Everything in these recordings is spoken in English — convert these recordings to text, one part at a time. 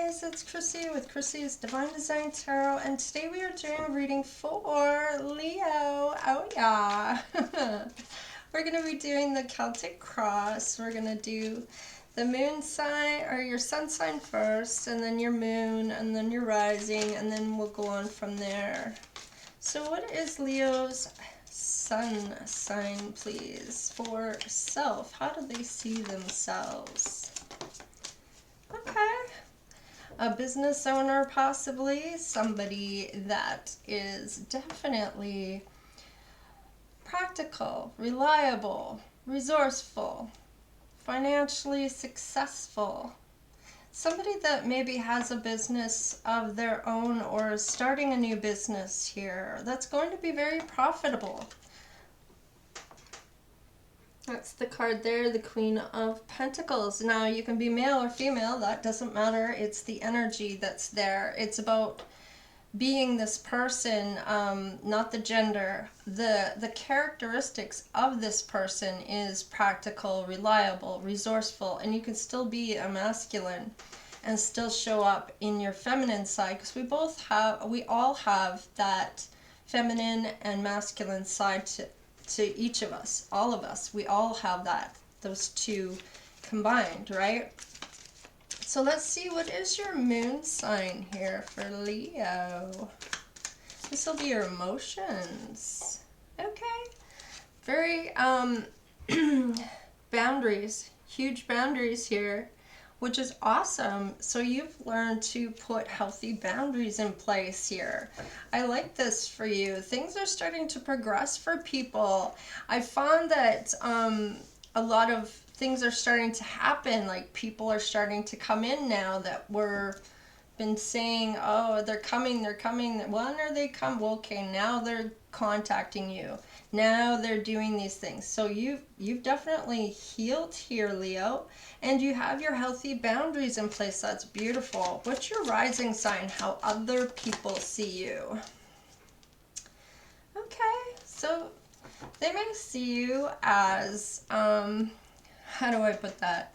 guys, it's Chrissy with Chrissy's Divine Design Tarot, and today we are doing a reading for Leo. Oh yeah! We're going to be doing the Celtic Cross. We're going to do the moon sign, or your sun sign first, and then your moon, and then your rising, and then we'll go on from there. So what is Leo's sun sign, please, for self? How do they see themselves? Okay. A business owner, possibly. Somebody that is definitely practical, reliable, resourceful, financially successful. Somebody that maybe has a business of their own or is starting a new business here that's going to be very profitable. That's the card there, the Queen of Pentacles. Now, you can be male or female, that doesn't matter. It's the energy that's there. It's about being this person, not the gender. The characteristics of this person is practical, reliable, resourceful, and you can still be a masculine and still show up in your feminine side, because we all have that feminine and masculine side to each of us, all of us. We all have those two combined, right? So let's see, what is your moon sign here for Leo? This will be your emotions. Okay. Very boundaries, huge boundaries here, which is awesome. So you've learned to put healthy boundaries in place here. I like this for you. Things are starting to progress for people. I found that a lot of things are starting to happen. Like, people are starting to come in now that were been saying, oh, they're coming. When are they come? Well, okay, now they're contacting you. Now they're doing these things. So you've definitely healed here, Leo, and you have your healthy boundaries in place. That's beautiful. What's your rising sign? How other people see you? Okay, so they may see you as how do I put that?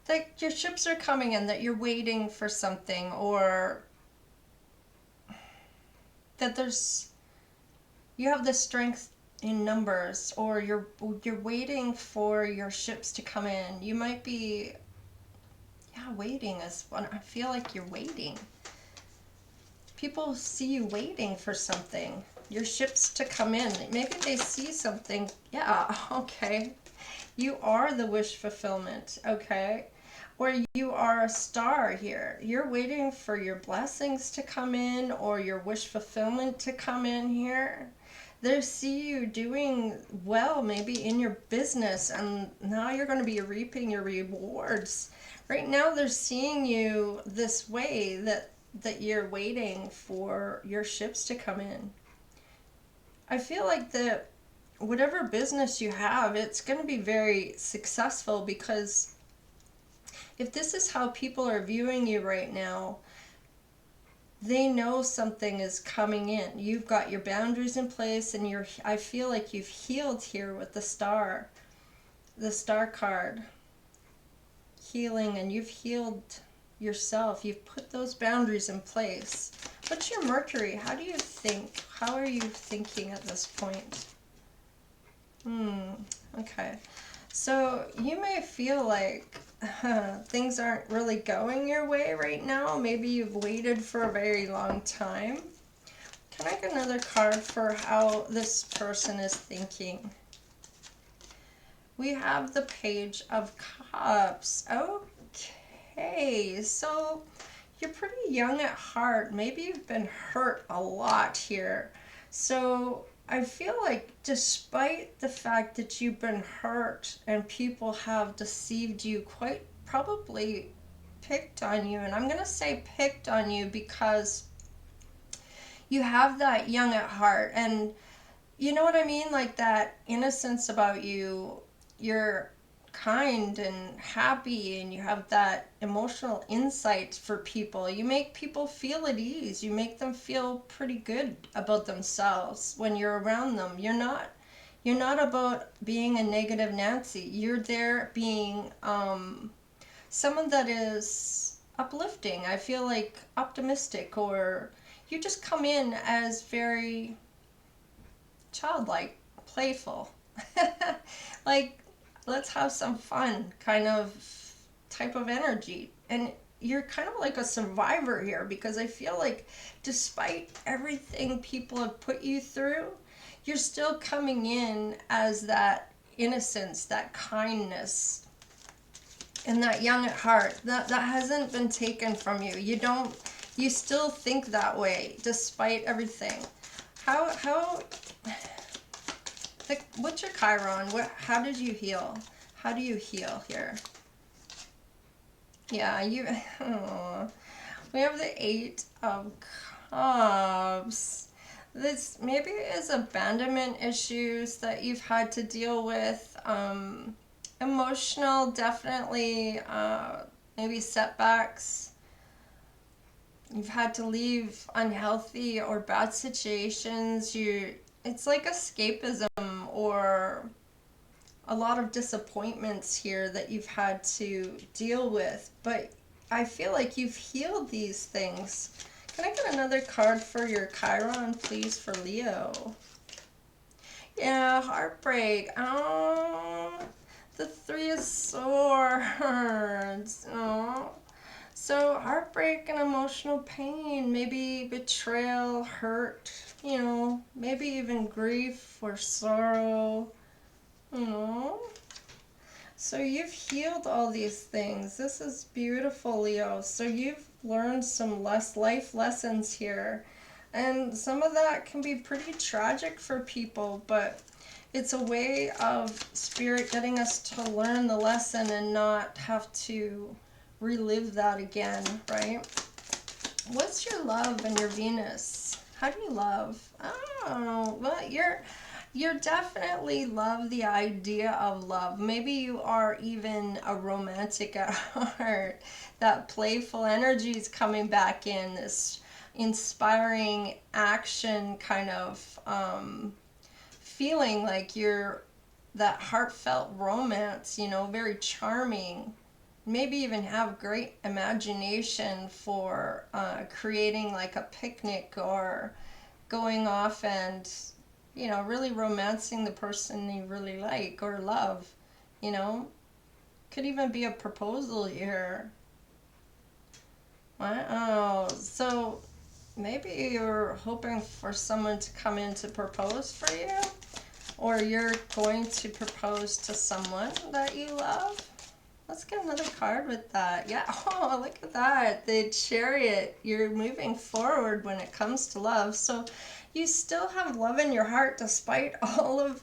That your ships are coming in, that you're waiting for something, or that you have the strength in numbers, or you're waiting for your ships to come in. You might be, waiting is what I feel like. You're waiting. People see you waiting for something, your ships to come in. Maybe they see something. Yeah, okay. You are the wish fulfillment, okay? Or you are a star here. You're waiting for your blessings to come in, or your wish fulfillment to come in here. They see you doing well, maybe in your business, and now you're going to be reaping your rewards. Right now they're seeing you this way, that you're waiting for your ships to come in. I feel like that whatever business you have, it's going to be very successful, because if this is how people are viewing you right now, they know something is coming in. You've got your boundaries in place, and I feel like you've healed here with the star card. Healing, and you've healed yourself. You've put those boundaries in place. What's your Mercury? How do you think? How are you thinking at this point? Okay. So you may feel like things aren't really going your way right now. Maybe you've waited for a very long time. Can I get another card for how this person is thinking? We have the Page of Cups. Okay, so you're pretty young at heart. Maybe you've been hurt a lot here. So I feel like despite the fact that you've been hurt and people have deceived you, quite probably picked on you, and I'm going to say picked on you because you have that young at heart, and you know what I mean? Like that innocence about you. You're kind and happy, and you have that emotional insight for people. You make people feel at ease. You make them feel pretty good about themselves when you're around them. You're not You're not about being a negative Nancy. You're there being someone that is uplifting. I feel like optimistic, or you just come in as very childlike, playful. Like, let's have some fun kind of type of energy. And you're kind of like a survivor here, because I feel like despite everything people have put you through, you're still coming in as that innocence, that kindness, and that young at heart that hasn't been taken from you. You still think that way despite everything. How what's your Chiron? How did you heal? How do you heal here? Yeah, you. Oh, we have the Eight of Cups. This maybe is abandonment issues that you've had to deal with. Emotional, definitely. Maybe setbacks. You've had to leave unhealthy or bad situations. It's like escapism, or a lot of disappointments here that you've had to deal with, but I feel like you've healed these things. Can I get another card for your Chiron, please, for Leo? Yeah, heartbreak. Oh, the Three of Swords. Oh. So, heartbreak and emotional pain, maybe betrayal, hurt, maybe even grief or sorrow. Oh. So you've healed all these things. This is beautiful, Leo. So you've learned some life lessons here. And some of that can be pretty tragic for people, but it's a way of spirit getting us to learn the lesson and not have to relive that again, right? What's your love and your Venus? How do you love? Oh, well, you're definitely love the idea of love. Maybe you are even a romantic at heart. That playful energy is coming back in, this inspiring action kind of feeling, like you're that heartfelt romance, very charming. Maybe even have great imagination for creating like a picnic, or going off and really romancing the person you really like or love. You know, could even be a proposal here. Wow. So maybe you're hoping for someone to come in to propose for you, or you're going to propose to someone that you love. Let's get another card with that. Yeah. Oh, look at that. The Chariot. You're moving forward when it comes to love. So you still have love in your heart despite all of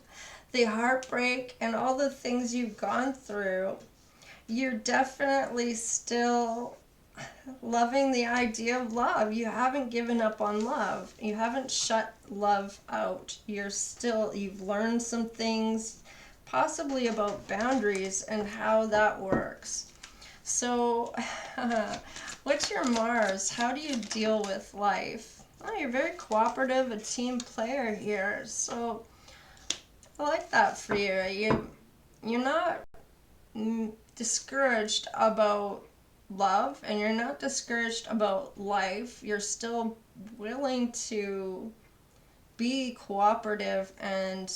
the heartbreak and all the things you've gone through. You're definitely still loving the idea of love. You haven't given up on love. You haven't shut love out. You've learned some things, possibly about boundaries and how that works. So, what's your Mars? How do you deal with life? Oh, you're very cooperative, a team player here. So, I like that for you. You're not discouraged about love, and you're not discouraged about life. You're still willing to be cooperative and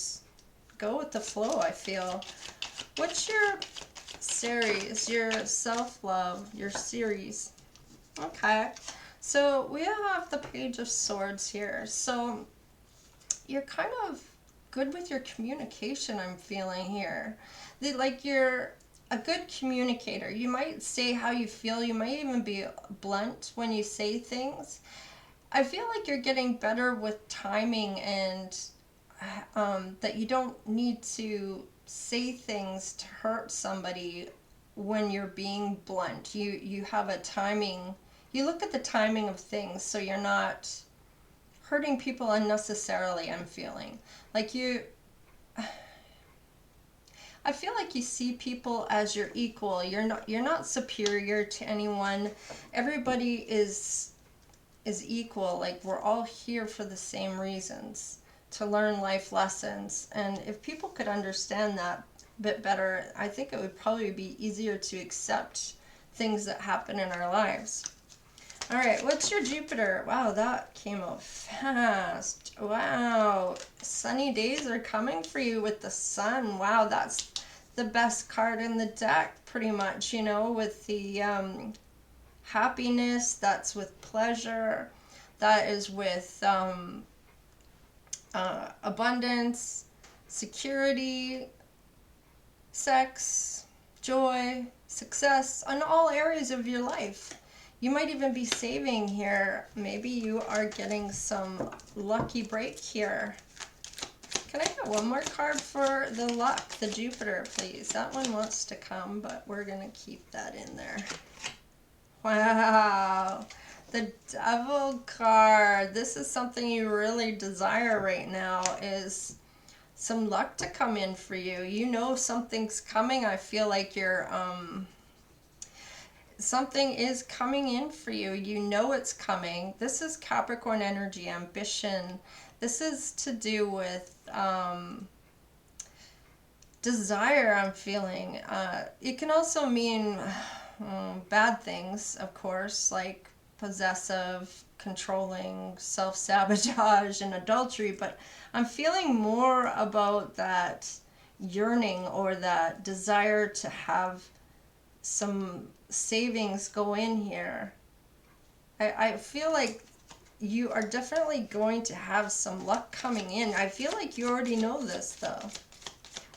go with the flow, I feel. What's your series, your self-love, your series? Okay. So we have the Page of Swords here. So you're kind of good with your communication, I'm feeling here. You're a good communicator. You might say how you feel. You might even be blunt when you say things. I feel like you're getting better with timing, and that you don't need to say things to hurt somebody when you're being blunt. You have a timing. You look at the timing of things, so you're not hurting people unnecessarily. I'm feeling like I feel like you see people as your equal. You're not superior to anyone. Everybody is equal. Like, we're all here for the same reasons. to learn life lessons. And if people could understand that a bit better, I think it would probably be easier to accept things that happen in our lives. All right, what's your Jupiter? Wow, that came out fast. Wow, sunny days are coming for you with the sun. Wow, that's the best card in the deck, pretty much, with the happiness, that's with pleasure, that is with abundance, security, sex, joy, success, on all areas of your life. You might even be saving here. Maybe you are getting some lucky break here. Can I get one more card for the luck, the Jupiter, please? That one wants to come, but we're going to keep that in there. Wow. The Devil card. This is something you really desire right now, is some luck to come in for you. You know something's coming. I feel like you're something is coming in for you. You know it's coming. This is Capricorn energy, ambition. This is to do with desire, I'm feeling. It can also mean bad things, of course, like possessive, controlling, self-sabotage, and adultery, but I'm feeling more about that yearning or that desire to have some savings go in here. I feel like you are definitely going to have some luck coming in. I feel like you already know this, though.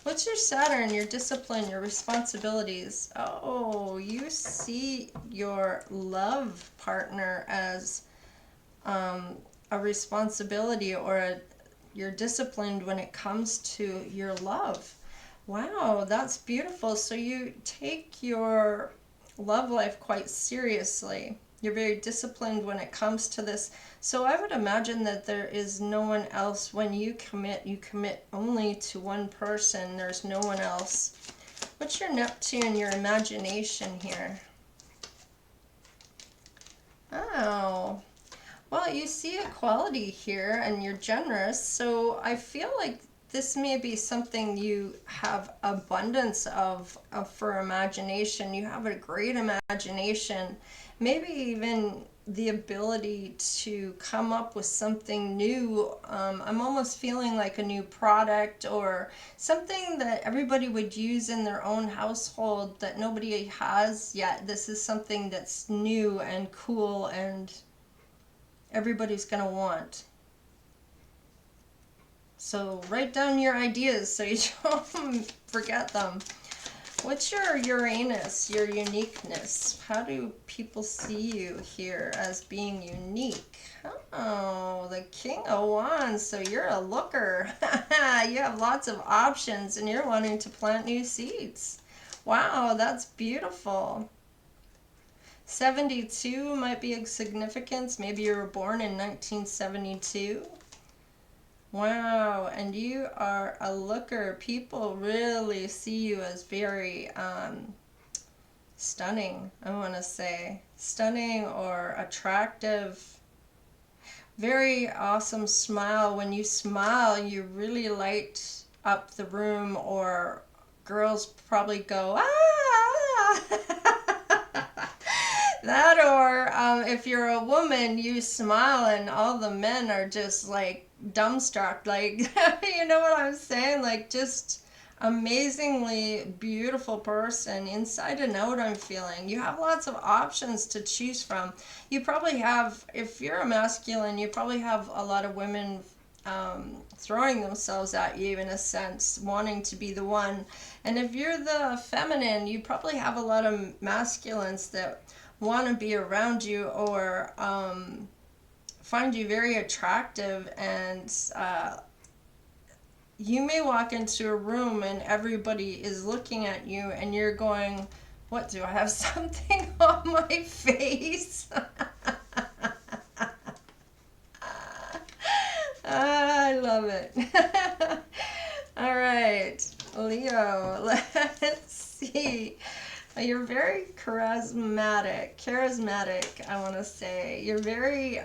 What's your Saturn, your discipline, your responsibilities? Oh, you see your love partner as a responsibility, or you're disciplined when it comes to your love. Wow, that's beautiful. So you take your love life quite seriously. You're very disciplined when it comes to this. So I would imagine that there is no one else. When you commit only to one person. There's no one else. What's your Neptune, your imagination here? Oh, well, you see equality here, and you're generous. So I feel like this may be something you have abundance of for imagination. You have a great imagination, maybe even the ability to come up with something new. I'm almost feeling like a new product, or something that everybody would use in their own household that nobody has yet. This is something that's new and cool and everybody's going to want. So write down your ideas so you don't forget them. What's your Uranus, your uniqueness? How do people see you here as being unique? Oh, the King of Wands. So you're a looker. You have lots of options and you're wanting to plant new seeds. Wow, that's beautiful. 72 might be a significance. Maybe you were born in 1972. Wow, and you are a looker. People really see you as very stunning, I want to say. Stunning or attractive. Very awesome smile. When you smile, you really light up the room, or girls probably go, ah! That, or if you're a woman, you smile and all the men are just like dumbstruck, like, you know what I'm saying? Like, just amazingly beautiful person inside and out. I'm feeling you have lots of options to choose from. You probably have, if you're a masculine, you probably have a lot of women throwing themselves at you, in a sense, wanting to be the one. And if you're the feminine, you probably have a lot of masculines that want to be around you, or find you very attractive. And you may walk into a room and everybody is looking at you and you're going, what, do I have something on my face? I love it. All right, Leo, let's see. You're very charismatic, I want to say. You're very,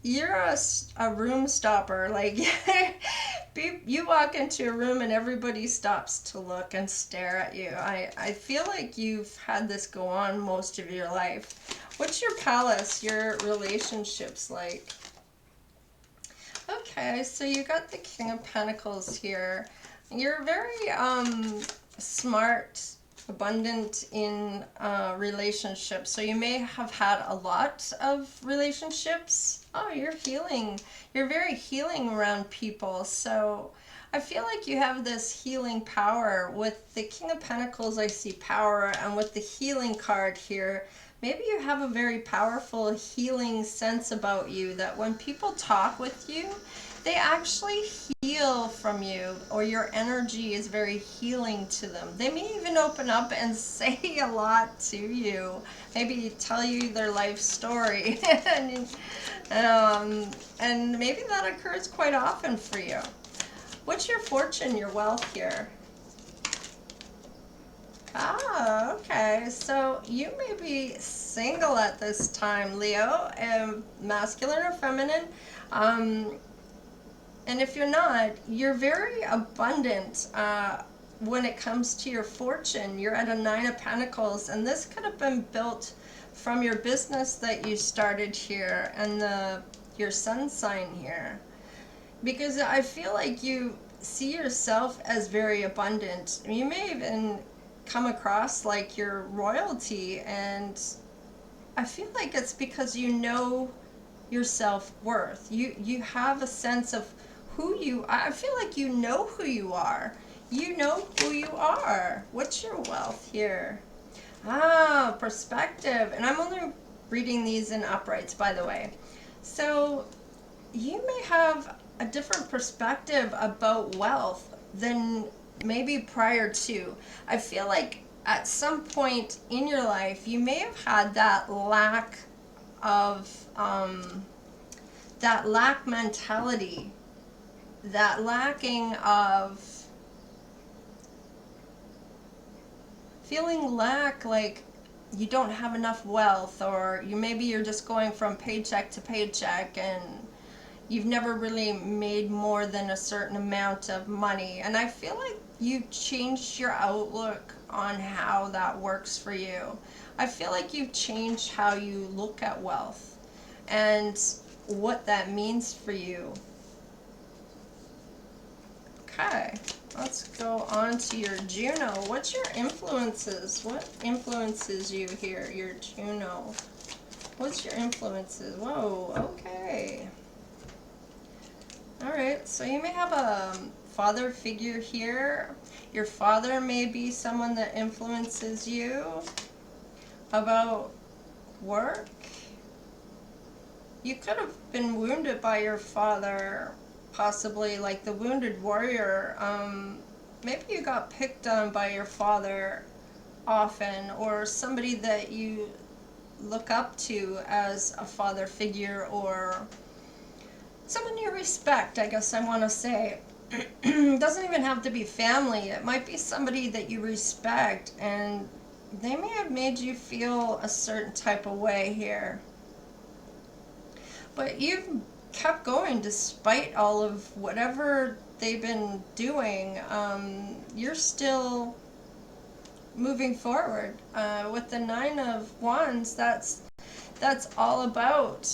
you're a room stopper. Like, you walk into a room and everybody stops to look and stare at you. I feel like you've had this go on most of your life. What's your palace, your relationships like? Okay, so you got the King of Pentacles here. You're very smart, abundant in relationships. So you may have had a lot of relationships. Oh, you're healing. You're very healing around people. So I feel like you have this healing power. With the King of Pentacles, I see power, and with the healing card here, maybe you have a very powerful healing sense about you, that when people talk with you, they actually heal from you, or your energy is very healing to them. They may even open up and say a lot to you, maybe tell you their life story. And maybe that occurs quite often for you. What's your fortune, your wealth here? Ah, okay. So you may be single at this time, Leo, masculine or feminine. And if you're not, you're very abundant when it comes to your fortune. You're at a Nine of Pentacles, and this could have been built from your business that you started here and your sun sign here. Because I feel like you see yourself as very abundant. You may even come across like you're royalty, and I feel like it's because you know your self-worth. You have a sense of who you are. I feel like you know who you are. You know who you are. What's your wealth here? Ah, perspective. And I'm only reading these in uprights, by the way. So you may have a different perspective about wealth than maybe prior to. I feel like at some point in your life, you may have had that lack of that lack mentality, that lacking of feeling like you don't have enough wealth, or you're just going from paycheck to paycheck, and you've never really made more than a certain amount of money. And I feel like you've changed your outlook on how that works for you. I feel like you've changed how you look at wealth and what that means for you. Okay, let's go on to your Juno. What's your influences? What influences you here, your Juno? What's your influences? Whoa, okay. All right, so you may have a father figure here. Your father may be someone that influences you about work. You could have been wounded by your father, possibly like the wounded warrior. Maybe you got picked on by your father often, or somebody that you look up to as a father figure, or someone you respect, I guess I want to say. Doesn't even have to be family. It might be somebody that you respect, and they may have made you feel a certain type of way here. But you've kept going despite all of whatever they've been doing. You're still moving forward. With the Nine of Wands, that's all about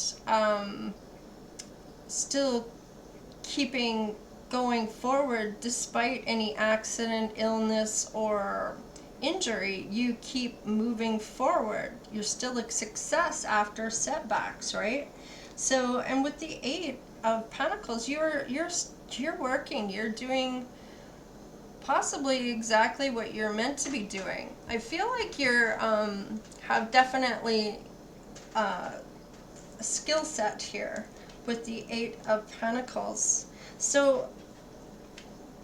still keeping going forward despite any accident, illness, or injury. You keep moving forward. You're still a success after setbacks, right? So, and with the Eight of Pentacles, you're working. You're doing possibly exactly what you're meant to be doing. I feel like you're have definitely a skill set here with the Eight of Pentacles. So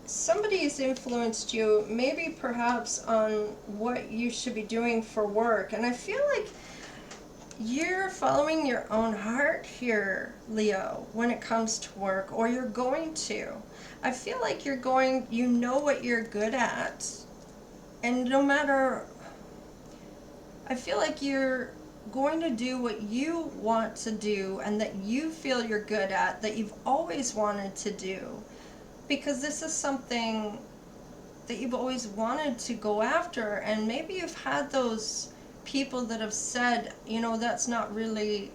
somebody's influenced you, maybe perhaps on what you should be doing for work. And I feel like you're following your own heart here, Leo, when it comes to work, or you're going to. I feel like you're going, you know what you're good at. And no matter, I feel like you're going to do what you want to do and that you feel you're good at, that you've always wanted to do. Because this is something that you've always wanted to go after, and maybe you've had those people that have said, that's not really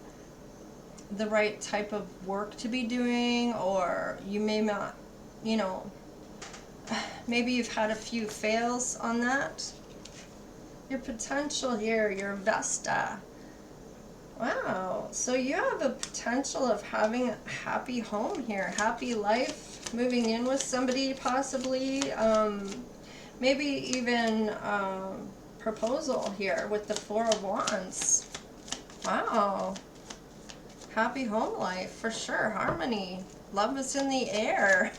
the right type of work to be doing, or you may not, you know, maybe you've had a few fails on that. Your potential here, your Vesta. Wow, so you have a potential of having a happy home here, happy life, moving in with somebody possibly, maybe even proposal here with the Four of Wands. Wow, happy home life for sure, harmony, love is in the air.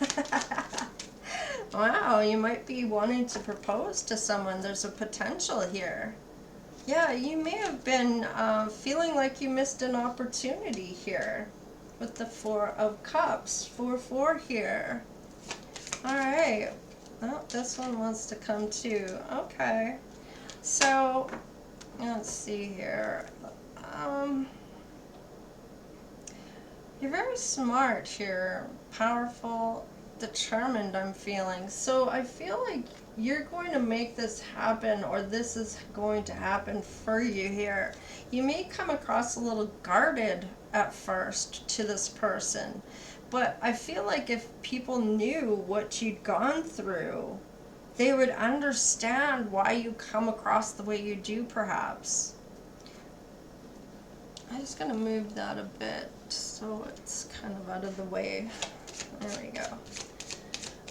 Wow, you might be wanting to propose to someone, there's a potential here. Yeah, you may have been feeling like you missed an opportunity here with the Four of Cups. 4-4 here. All right. Oh, this one wants to come too. Okay. So, let's see here. You're very smart here. Powerful, determined, I'm feeling. So I feel like you're going to make this happen, or this is going to happen for you here. You may come across a little guarded at first to this person, but I feel like if people knew what you'd gone through, they would understand why you come across the way you do, perhaps. I'm just going to move that a bit so it's kind of out of the way. There we go.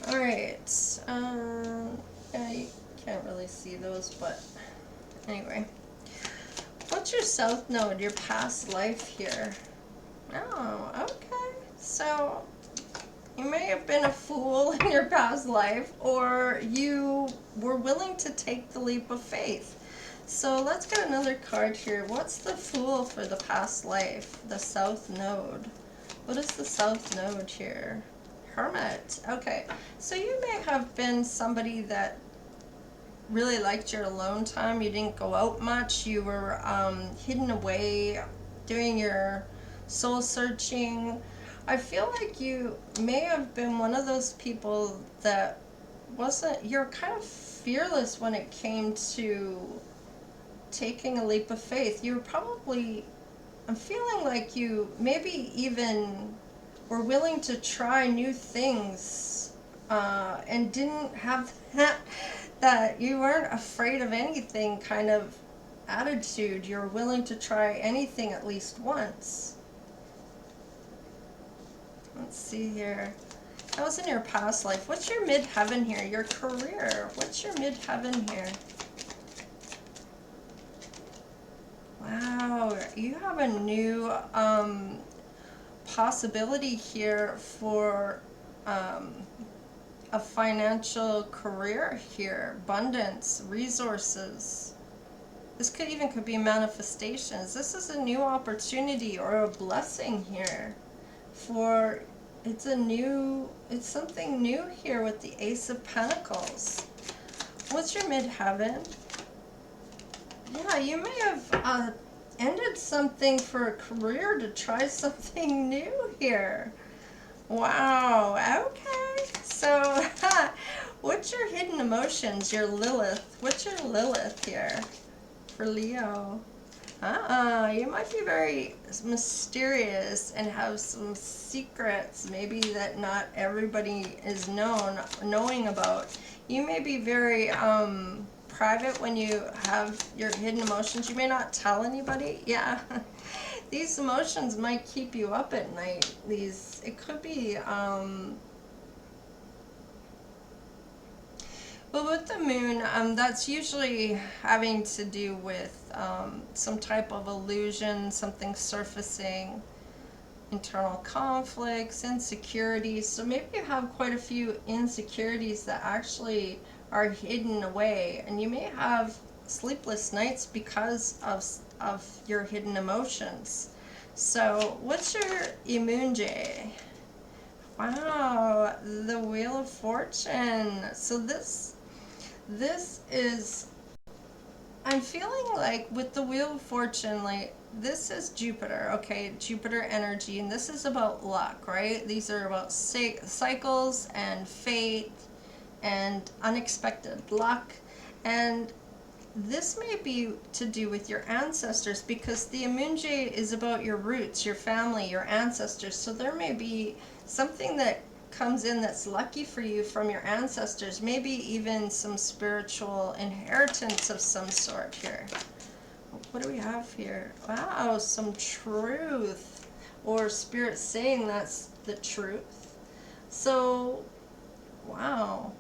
All right. Yeah, you can't really see those, but anyway. What's your South Node, your past life here? Oh, okay. So you may have been a fool in your past life, or you were willing to take the leap of faith. So let's get another card here. What's the Fool for the past life? The South Node. What is the South Node here? Hermit. Okay. So you may have been somebody that really liked your alone time. You didn't go out much. You were hidden away, doing your soul searching. I feel like you may have been one of those people that you're kind of fearless when it came to taking a leap of faith. You were probably, I'm feeling like you maybe even were willing to try new things, and didn't have that you weren't afraid of anything kind of attitude. You're willing to try anything at least once. Let's see here. That was in your past life. What's your midheaven here? Your career. What's your midheaven here? Wow, you have a new possibility here for a financial career here, abundance, resources. This could be manifestations. This is a new opportunity or a blessing here for, it's something new here with the Ace of Pentacles. What's your midheaven? Yeah, you may have ended something for a career to try something new here. Wow, okay. So, what's your hidden emotions, your Lilith? What's your Lilith here for Leo? You might be very mysterious and have some secrets maybe that not everybody is knowing about. You may be very private when you have your hidden emotions. You may not tell anybody. Yeah. These emotions might keep you up at night. It could be well, with the moon, that's usually having to do with some type of illusion, something surfacing, internal conflicts, insecurities. So maybe you have quite a few insecurities that actually are hidden away, and you may have sleepless nights because of your hidden emotions. So what's your Imunje? Wow, the Wheel of Fortune. So this is I'm feeling like with the Wheel of Fortune, like this is Jupiter, okay, Jupiter energy, and this is about luck, right? These are about cycles and fate and unexpected luck. And this may be to do with your ancestors because the Amunje is about your roots, your family, your ancestors. So there may be something that comes in that's lucky for you from your ancestors, maybe even some spiritual inheritance of some sort here. What do we have here? Wow, some truth, or spirit saying that's the truth. So, wow,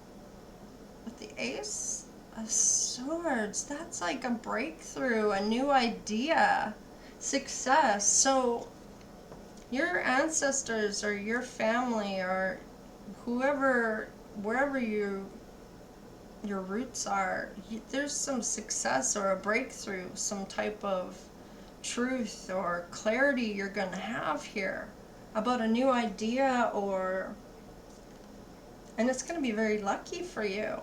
with the Ace of Swords, that's like a breakthrough, a new idea, success. So your ancestors or your family or whoever, wherever your roots are, there's some success or a breakthrough, some type of truth or clarity you're going to have here about a new idea, or and it's going to be very lucky for you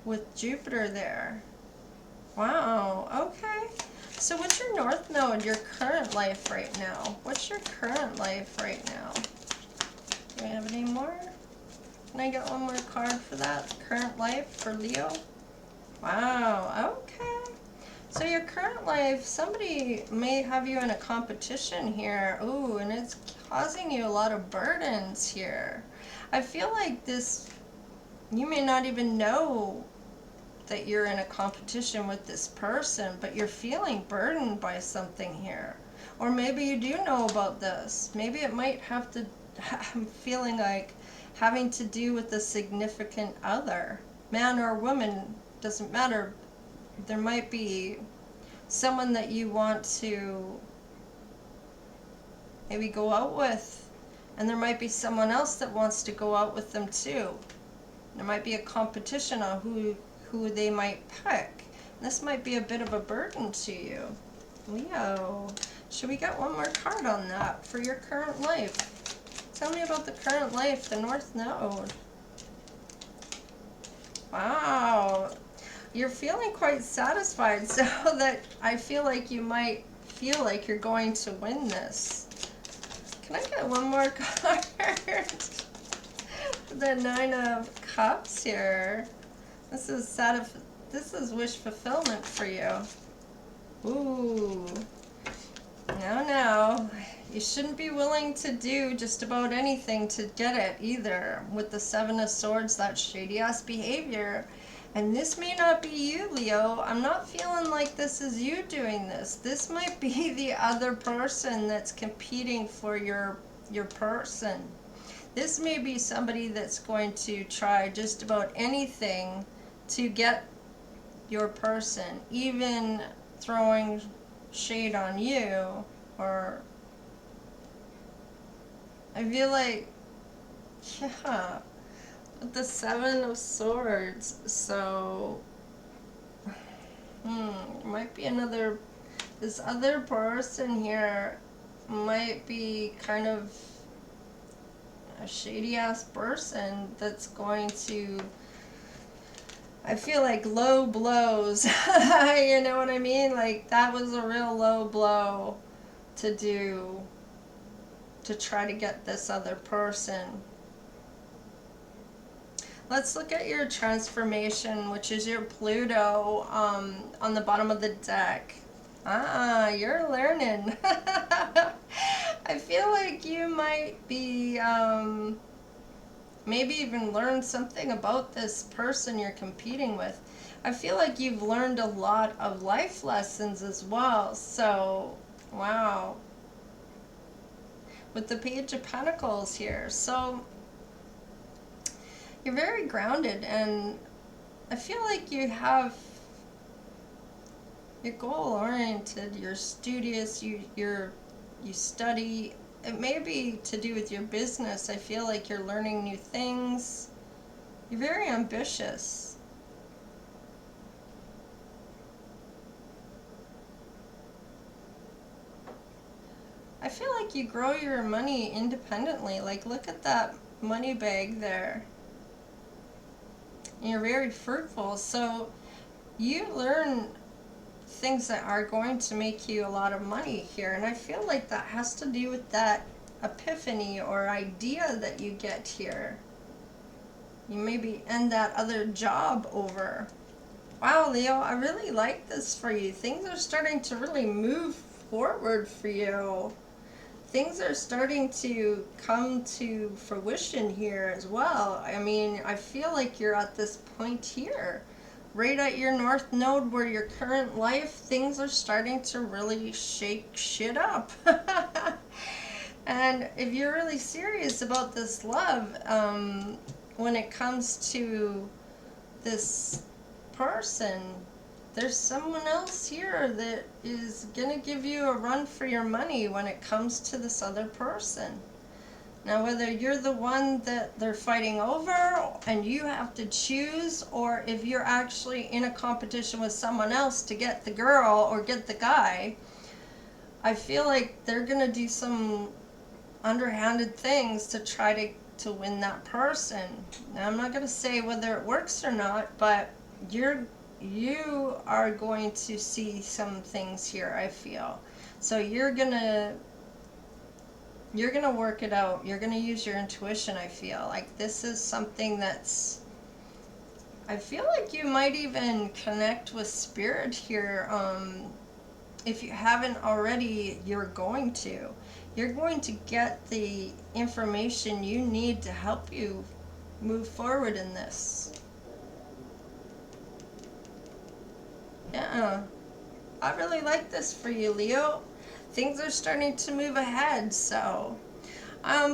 with Jupiter there. Wow, okay. So what's your North Node, your current life right now? What's your current life right now? Do we have any more? Can I get one more card for that? Current life for Leo? Wow, okay. So your current life, somebody may have you in a competition here. Ooh, and it's causing you a lot of burdens here. I feel like this, you may not even know that you're in a competition with this person, but you're feeling burdened by something here. Or maybe you do know about this. Maybe it might have to, I'm feeling like having to do with a significant other. Man or woman, doesn't matter. There might be someone that you want to maybe go out with, and there might be someone else that wants to go out with them too. There might be a competition on who they might pick. This might be a bit of a burden to you. Leo, should we get one more card on that for your current life? Tell me about the current life, the North Node. Wow, you're feeling quite satisfied, so that I feel like you might feel like you're going to win this. Can I get one more card? The Nine of Cups here. This is wish fulfillment for you. Ooh. No. You shouldn't be willing to do just about anything to get it either. With the Seven of Swords, that shady ass behavior. And this may not be you, Leo. I'm not feeling like this is you doing this. This might be the other person that's competing for your person. This may be somebody that's going to try just about anything to get your person, even throwing shade on you. Or I feel like, yeah, with the Seven of Swords, so might be this other person here might be kind of a shady ass person that's going to, I feel like, low blows. You know what I mean? Like, that was a real low blow to do to try to get this other person. Let's look at your transformation, which is your Pluto, on the bottom of the deck. Ah, you're learning. I feel like you might be, maybe even learn something about this person you're competing with. I feel like you've learned a lot of life lessons as well. So, wow. With the Page of Pentacles here. So, you're very grounded, and I feel like you're goal-oriented, you're studious, you study. It may be to do with your business. I feel like you're learning new things. You're very ambitious. I feel like you grow your money independently. Like, look at that money bag there. You're very fruitful, so you learn things that are going to make you a lot of money here. And I feel like that has to do with that epiphany or idea that you get here. You maybe end that other job over. Wow, Leo, I really like this for you. Things are starting to really move forward for you. Things are starting to come to fruition here as well. I mean, I feel like you're at this point here, right at your north node where your current life, things are starting to really shake shit up. And if you're really serious about this love, when it comes to this person, there's someone else here that is gonna give you a run for your money when it comes to this other person. Now, whether you're the one that they're fighting over and you have to choose, or if you're actually in a competition with someone else to get the girl or get the guy, I feel like they're gonna do some underhanded things to try to win that person. Now, I'm not gonna say whether it works or not, but you are going to see some things here, I feel. So you're gonna work it out. You're gonna use your intuition, I feel. Like this is something that's, I feel like you might even connect with spirit here. If you haven't already, you're going to. You're going to get the information you need to help you move forward in this. Yeah, I really like this for you, Leo. Things are starting to move ahead, so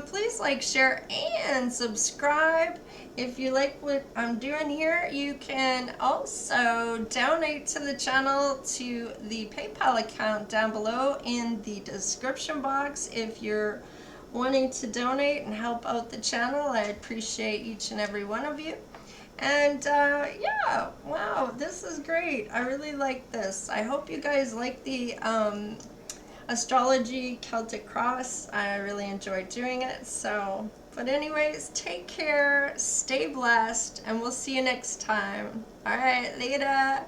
please like, share, and subscribe. If you like what I'm doing here, you can also donate to the channel to the PayPal account down below in the description box. If you're wanting to donate and help out the channel, I appreciate each and every one of you. And yeah, wow, this is great. I really like this. I hope you guys like the astrology Celtic cross. I really enjoyed doing it. So, but anyways, take care, stay blessed, and we'll see you next time. All right, later.